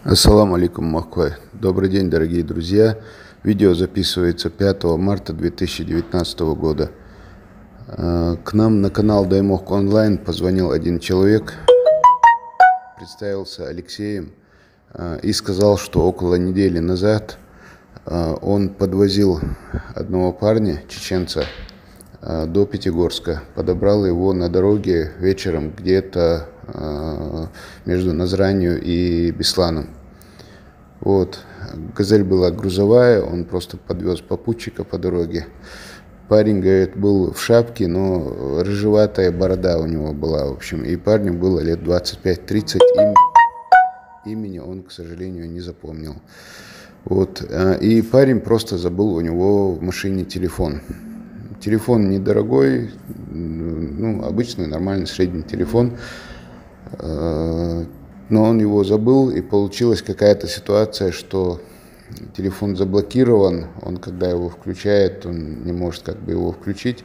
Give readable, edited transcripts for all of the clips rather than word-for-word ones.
Ассаламу алейкум, Махквай. Добрый день, дорогие друзья. Видео записывается 5 марта 2019 года. К нам на канал Даймок Онлайн позвонил один человек, представился Алексеем и сказал, что около недели назад он подвозил одного парня, чеченца, до Пятигорска. Подобрал его на дороге вечером где-то между Назранью и Бесланом. Вот. Газель была грузовая, он просто подвез попутчика по дороге. Парень, говорит, был в шапке, но рыжеватая борода у него была, в общем. И парню было лет 25-30, имени он, к сожалению, не запомнил. Вот. И парень просто забыл у него в машине телефон. Телефон недорогой, ну, обычный, нормальный, средний телефон. Но он его забыл, и получилась какая-то ситуация, что телефон заблокирован. Он, когда его включает, он не может как бы его включить.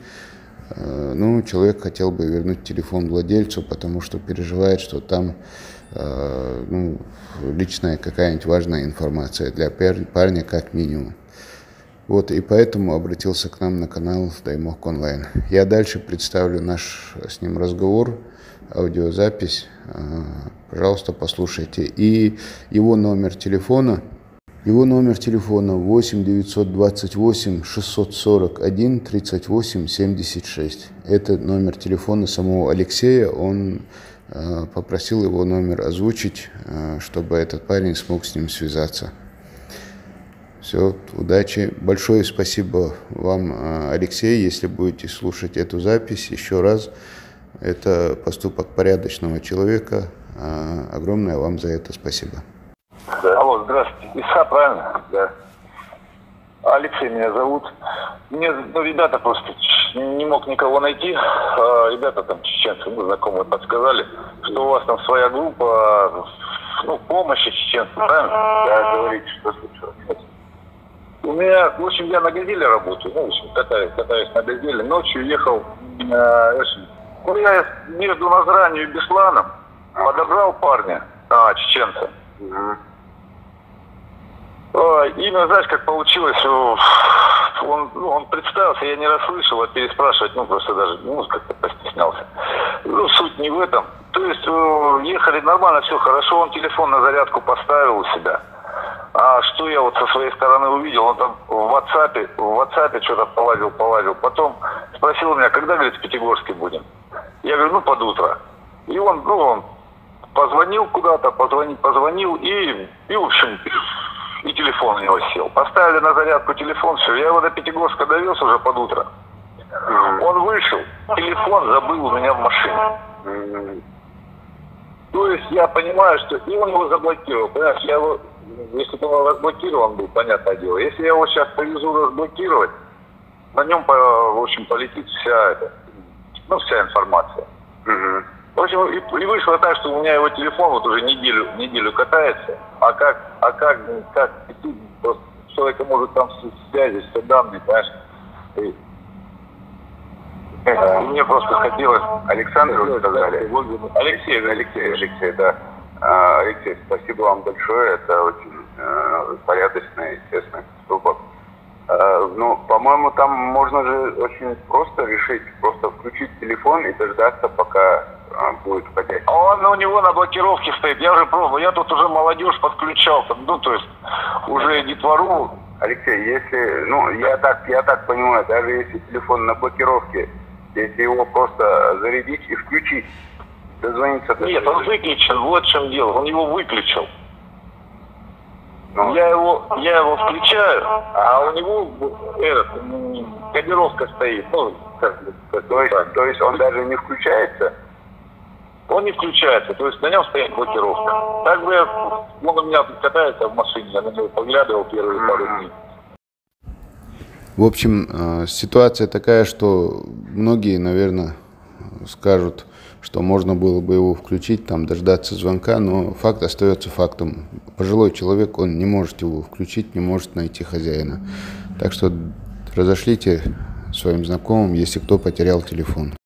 Ну, человек хотел бы вернуть телефон владельцу, потому что переживает, что там ну, личная какая-нибудь важная информация для парня как минимум. Вот, и поэтому обратился к нам на канал Даймок Онлайн. Я дальше представлю наш с ним разговор, аудиозапись. Пожалуйста, послушайте. И его номер телефона 8 928 641 38 76. Это номер телефона самого Алексея. Он попросил его номер озвучить, чтобы этот парень смог с ним связаться. Все, удачи. Большое спасибо вам, Алексей, если будете слушать эту запись еще раз. Это поступок порядочного человека. Огромное вам за это спасибо. Да. Алло, здравствуйте. Иса, правильно? Да. Алексей меня зовут. Мне, ребята просто не мог никого найти. Ребята там, чеченцы, знакомые, подсказали, что у вас там своя группа, помощи чеченцам, правильно? Да, говорите, что случилось. У меня, в общем, я на «Газели» работаю, катаюсь на «Газели». Ночью ехал, я между Назранью и Бесланом подобрал парня, чеченца. Имя, знаешь, как получилось, он представился, я не расслышал, а переспрашивать, просто даже, как-то постеснялся. Суть не в этом. То есть, ехали нормально, все хорошо, он телефон на зарядку поставил у себя. А что я вот со своей стороны увидел, он там в WhatsApp что-то полазил. Потом спросил меня, когда, говорит, в Пятигорске будем. Я говорю, под утро. И он позвонил куда-то, позвонил, и в общем, и телефон у него сел. Поставили на зарядку телефон, все. Я его до Пятигорска довез уже под утро. Он вышел, телефон забыл у меня в машине. То есть я понимаю, что и он его заблокировал. Понимаешь, я его, если бы он разблокирован был, понятное дело. Если я его сейчас повезу разблокировать, на нем, в общем, полетит вся информация. В общем, и вышло так, что у меня его телефон вот уже неделю катается, а как просто человека может там связи, все данные, понимаешь? И мне просто хотелось... Александр, вы сказали? Алексей, да. Алексей, спасибо вам большое, это очень порядочный и честный поступок. По-моему, там можно же очень просто решить, просто включить телефон и дождаться, пока будет входящий. Он у него на блокировке стоит, я уже пробовал, я тут уже молодежь подключал, то есть уже детвору. Алексей, если, я так понимаю, даже если телефон на блокировке, если его просто зарядить и включить, дозвониться... Нет, он выключен, вот в чем дело, он его выключил. Я его включаю, а у него кодировка стоит. То есть он даже не включается? Он не включается, то есть на нем стоит блокировка. Так бы он у меня тут катается в машине, я на него поглядывал первые пару дней. В общем, ситуация такая, что многие, наверное, скажут, что можно было бы его включить, там, дождаться звонка, но факт остается фактом. Пожилой человек, он не может его включить, не может найти хозяина. Так что разошлите своим знакомым, если кто потерял телефон.